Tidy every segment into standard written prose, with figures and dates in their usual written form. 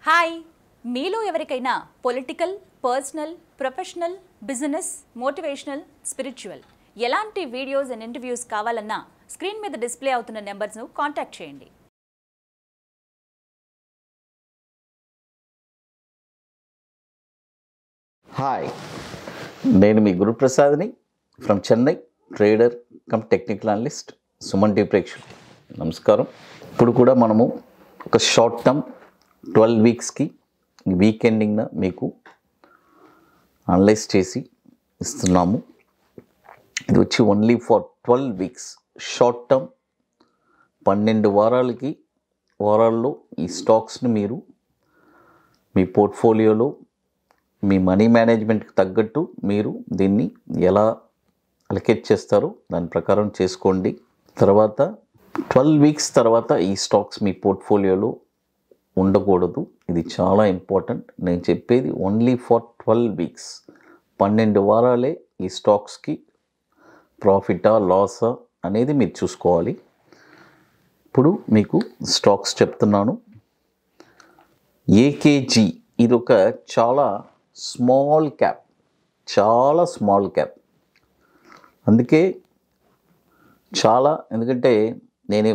Hi మీలో ఎవరికైనా political, personal, professional, business, motivational, spiritual ఎలాంటి వీడియోస్ అండ్ ఇంటర్వ్యూస్ కావాలన్నా స్క్రీన్ మీద డిస్ప్లే అవుతున్న నెంబర్స్ను కాంటాక్ట్ చేయండి. హాయ్, నేను మీ గురు ప్రసాద్ని from Chennai, trader cum technical analyst, Suman TV ప్రేక్షకులు నమస్కారం. ఇప్పుడు కూడా మనము ఒక షార్ట్ టర్మ్ 12 వీక్స్కి వీకెండింగ్న మీకు అనలైజ్ చేసి ఇస్తున్నాము. ఇది వచ్చి only for 12 weeks short term. 12 వారాల్లో ఈ స్టాక్స్ని మీరు మీ పోర్ట్ఫోలియోలో మీ మనీ మేనేజ్మెంట్కి తగ్గట్టు మీరు దీన్ని ఎలా అలొకేట్ చేస్తారో దాని ప్రకారం చేసుకోండి. తర్వాత 12 వీక్స్ తర్వాత ఈ స్టాక్స్ మీ పోర్ట్ఫోలియోలో ఉండకూడదు. ఇది చాలా ఇంపార్టెంట్. నేను చెప్పేది ఓన్లీ ఫర్ 12 వీక్స్. 12 వారాలే ఈ స్టాక్స్కి ప్రాఫిటా లాసా అనేది మీరు చూసుకోవాలి. ఇప్పుడు మీకు స్టాక్స్ చెప్తున్నాను. ఏకేజీ ఇది ఒక చాలా స్మాల్ క్యాప్, అందుకే ఎందుకంటే నేను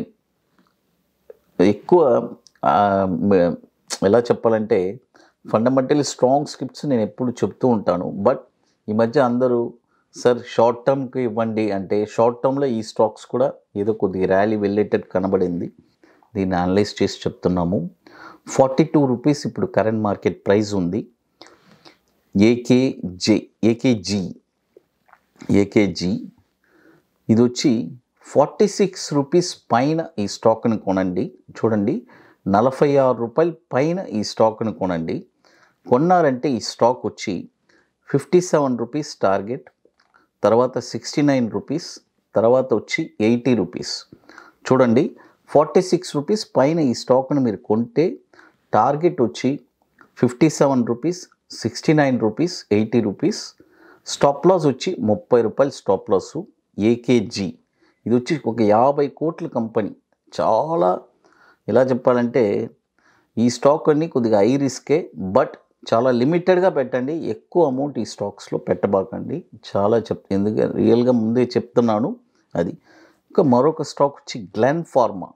ఎక్కువ ఎలా చెప్పాలంటే ఫండమెంటలీ స్ట్రాంగ్ స్క్రిప్ట్స్ నేను ఎప్పుడు చెప్తూ ఉంటాను. బట్ ఈ మధ్య అందరూ సార్ షార్ట్ టర్మ్కి ఇవ్వండి అంటే, షార్ట్ టర్మ్లో ఈ స్టాక్స్ కూడా ఏదో కొద్దిగా ర్యాలీ వెళ్ళేటట్టు కనబడింది. దీన్ని అనలైజ్ చేసి చెప్తున్నాము. 42 రూపీస్ ఇప్పుడు కరెంట్ మార్కెట్ ప్రైస్ ఉంది. ఏకేజీ ఇది వచ్చి 46 రూపీస్ పైన ఈ స్టాక్ని కొనండి. చూడండి, 46 రూపాయల పైన ఈ స్టాక్ని కొనండి. కొన్నారంటే ఈ స్టాక్ వచ్చి 57 రూపీస్ టార్గెట్, తర్వాత 69 రూపీస్, తర్వాత వచ్చి 80 రూపీస్. చూడండి, 46 రూపీస్ పైన ఈ స్టాక్ని మీరు కొంటే టార్గెట్ వచ్చి 57 rupees, 69 rupees, 80 rupees. Stop loss వచ్చి 30 రూపాయలు స్టాప్ లాసు. ఏకేజీ ఇది వచ్చి ఒక 50 కోట్ల కంపెనీ. చాలా ఎలా చెప్పాలంటే ఈ స్టాక్ అన్ని కొద్దిగా హై రిస్కే, బట్ చాలా లిమిటెడ్గా పెట్టండి. ఎక్కువ అమౌంట్ ఈ స్టాక్స్లో పెట్టబాకండి. ఎందుకంటే రియల్గా ముందే చెప్తున్నాను అది. ఇంకా మరొక స్టాక్ వచ్చి Glenn pharma.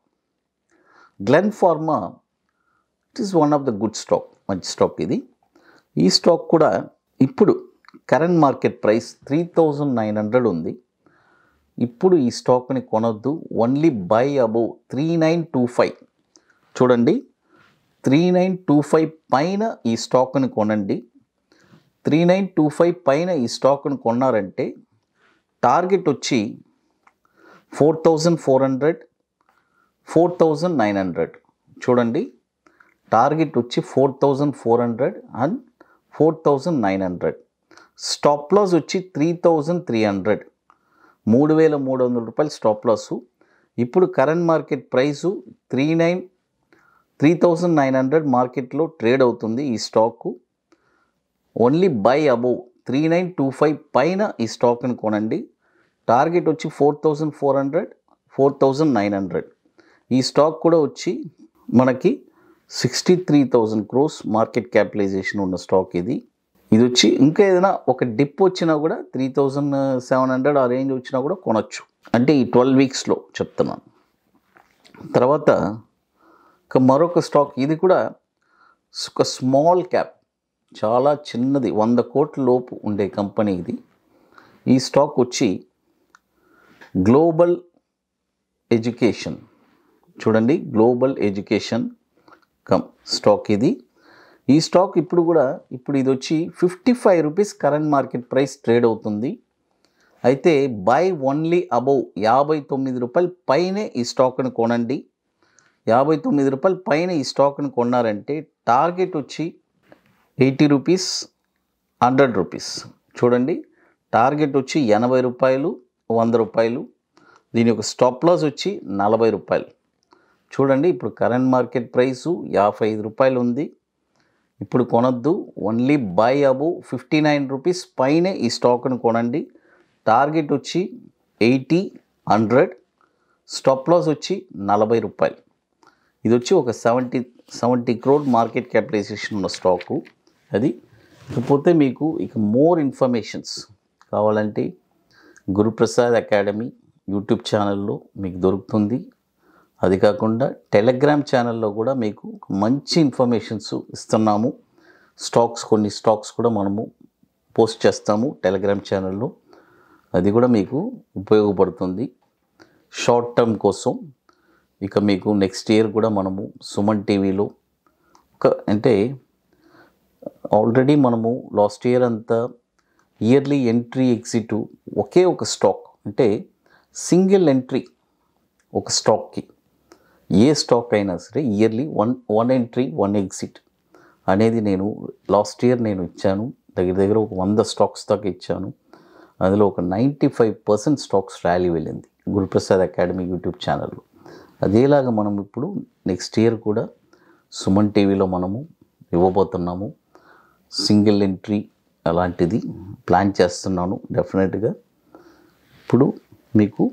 It is one of the good stock, మంచి స్టాక్ ఇది. ఈ స్టాక్ కూడా ఇప్పుడు కరెంట్ మార్కెట్ ప్రైస్ 3900 ఉంది. ఇప్పుడు ఈ స్టాక్ని కొనొద్దు. Only buy above 3925. చూడండి, 3925 పైన ఈ స్టాక్ని కొనండి. 3925 పైన ఈ స్టాక్ని కొన్నారంటే టార్గెట్ వచ్చి 4400, 4900. చూడండి, టార్గెట్ వచ్చి 4400 అండ్ 4900. స్టాప్ లాస్ వచ్చి 3300, 3300 రూపాయలు స్టాప్ లాసు. ఇప్పుడు కరెంట్ మార్కెట్ ప్రైసు 3900 మార్కెట్లో ట్రేడ్ అవుతుంది ఈ స్టాకు. ఓన్లీ బై అబోవ్ 3925 పైన ఈ స్టాక్ని కొనండి. టార్గెట్ వచ్చి 4400, 4900. ఈ స్టాక్ కూడా వచ్చి మనకి 63,000 crores మార్కెట్ క్యాపిటలైజేషన్ ఉన్న స్టాక్ ఇది. ఇది వచ్చి ఇంకా ఏదైనా ఒక డిప్ వచ్చినా కూడా 3700 ఆ రేంజ్ వచ్చినా కూడా కొనొచ్చు. అంటే ఈ 12 వీక్స్లో చెప్తున్నాను. తర్వాత ఇక మరొక స్టాక్, ఇది కూడా ఒక స్మాల్ క్యాప్, చాలా చిన్నది, 100 కోట్ల లోపు ఉండే కంపెనీ ఇది. ఈ స్టాక్ వచ్చి గ్లోబల్ ఎడ్యుకేషన్. చూడండి, గ్లోబల్ ఎడ్యుకేషన్ స్టాక్ ఇది. ఈ స్టాక్ ఇప్పుడు ఇది వచ్చి 55 rupees current market price trade అవుతుంది. అయితే బై ఓన్లీ అబౌవ్ 59 రూపాయల పైనే ఈ స్టాక్ని కొనండి. 59 రూపాయల పైన ఈ స్టాక్ని కొన్నారంటే టార్గెట్ వచ్చి 80 రూపీస్, 100 రూపీస్. చూడండి, టార్గెట్ వచ్చి 80 రూపాయలు, 100 రూపాయలు. దీని యొక్క స్టాప్ లాస్ వచ్చి 40 రూపాయలు. చూడండి, ఇప్పుడు కరెంట్ మార్కెట్ ప్రైసు 55 రూపాయలు ఉంది. ఇప్పుడు కొనొద్దు. ఓన్లీ బై అబోవ్ 59 రూపీస్ పైనే ఈ స్టాక్ని కొనండి. టార్గెట్ వచ్చి 80, 100. స్టాప్ లాస్ వచ్చి 40 రూపాయలు. ఇది వచ్చి ఒక 70 crore మార్కెట్ క్యాపిటలైజేషన్ ఉన్న స్టాకు అది. ఇకపోతే మీకు ఇక మోర్ ఇన్ఫర్మేషన్స్ కావాలంటే గురుప్రసాద్ అకాడమీ యూట్యూబ్ ఛానల్లో మీకు దొరుకుతుంది. అది కాకుండా టెలిగ్రామ్ ఛానల్లో కూడా మీకు మంచి ఇన్ఫర్మేషన్స్ ఇస్తున్నాము. కొన్ని స్టాక్స్ కూడా మనము పోస్ట్ చేస్తాము టెలిగ్రామ్ ఛానల్లో. అది కూడా మీకు ఉపయోగపడుతుంది షార్ట్ టర్మ్ కోసం. ఇక మీకు నెక్స్ట్ ఇయర్ కూడా మనము సుమన్ టీవీలో అంటే ఆల్రెడీ మనము లాస్ట్ ఇయర్ అంతా ఇయర్లీ ఎంట్రీ ఎగ్జిట్ ఒకే ఒక స్టాక్ అంటే సింగిల్ ఎంట్రీ ఒక స్టాక్కి ఏ స్టాక్ అయినా సరే ఇయర్లీ వన్ ఎంట్రీ 1 ఎగ్జిట్ అనేది నేను లాస్ట్ ఇయర్ నేను ఇచ్చాను. దగ్గర ఒక 100 స్టాక్స్ దాకా ఇచ్చాను. అందులో ఒక 95% స్టాక్స్ ర్యాలీ వెళ్ళింది గురుప్రసాద్ అకాడమీ యూట్యూబ్ ఛానల్లో. అదేలాగా మనం ఇప్పుడు నెక్స్ట్ ఇయర్ కూడా సుమన్ టీవీలో మనము ఇవ్వబోతున్నాము. సింగిల్ ఎంట్రీ అలాంటిది ప్లాన్ చేస్తున్నాను డెఫినెట్గా. ఇప్పుడు మీకు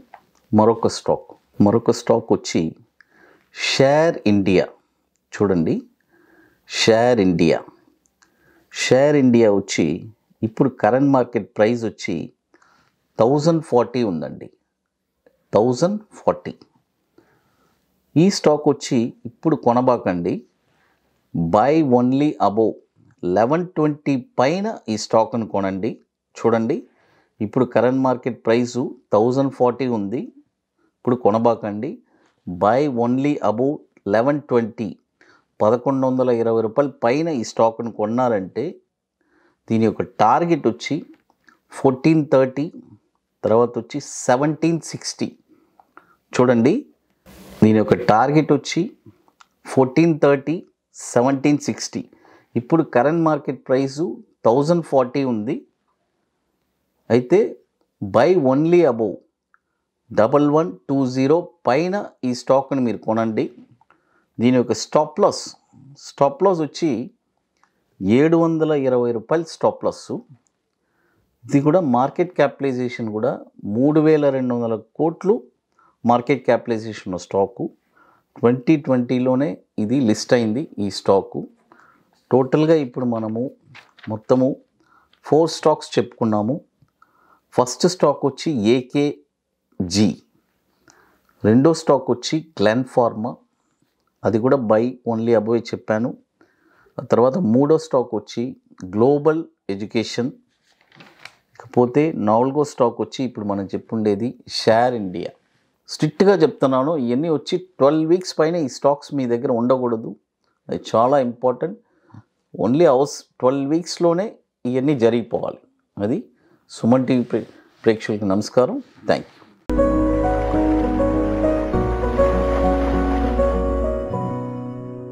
మరొక స్టాక్ వచ్చి షేర్ ఇండియా. చూడండి, షేర్ ఇండియా వచ్చి ఇప్పుడు కరెంట్ మార్కెట్ ప్రైస్ వచ్చి 1040 ఉందండి. 1040. ఈ స్టాక్ వచ్చి ఇప్పుడు కొనబాకండి. బై ఓన్లీ అబోవ్ 1120 పైన ఈ స్టాక్ను కొనండి. చూడండి, ఇప్పుడు కరెంట్ మార్కెట్ ప్రైసు 1040 ఉంది. ఇప్పుడు కొనబాకండి. బై ఓన్లీ అబోవ్ 1120 1120 రూపాయల పైన ఈ స్టాక్ను కొన్నారంటే దీని యొక్క టార్గెట్ వచ్చి 1430, తర్వాత వచ్చి 1760. చూడండి, దీని యొక్క టార్గెట్ వచ్చి 1430, 1760. ఇప్పుడు కరెంట్ మార్కెట్ ప్రైసు 1040 ఉంది. అయితే బై ఓన్లీ అబోవ్ 1120 పైన ఈ స్టాక్ని మీరు కొనండి. దీని యొక్క స్టాప్ లాస్ వచ్చి 720 రూపాయలు స్టాప్ లాస్. ఇది కూడా మార్కెట్ క్యాపిటలైజేషన్ కూడా 3200 కోట్లు మార్కెట్ క్యాపిటలైజేషన్ ఉన్న స్టాకు. 2020లోనే ఇది లిస్ట్ అయింది ఈ స్టాకు. టోటల్గా ఇప్పుడు మనము మొత్తము 4 స్టాక్స్ చెప్పుకున్నాము. ఫస్ట్ స్టాక్ వచ్చి ఏకేజీ, రెండో స్టాక్ వచ్చి గ్లెన్ ఫార్మా, అది కూడా బై ఓన్లీ అబోవ్ చెప్పాను. తర్వాత మూడో స్టాక్ వచ్చి గ్లోబల్ ఎడ్యుకేషన్. ఇకపోతే నాలుగో స్టాక్ వచ్చి ఇప్పుడు మనం చెప్పుండేది షేర్ ఇండియా. స్ట్రిక్ట్గా చెప్తున్నాను, ఇవన్నీ వచ్చి 12 వీక్స్ పైన ఈ స్టాక్స్ మీ దగ్గర ఉండకూడదు. అది చాలా ఇంపార్టెంట్. ఓన్లీ 12 వీక్స్లోనే ఇవన్నీ జరిగిపోవాలి. అది సుమన్ టీవీ ప్రేక్షకులకు నమస్కారం. Thank you.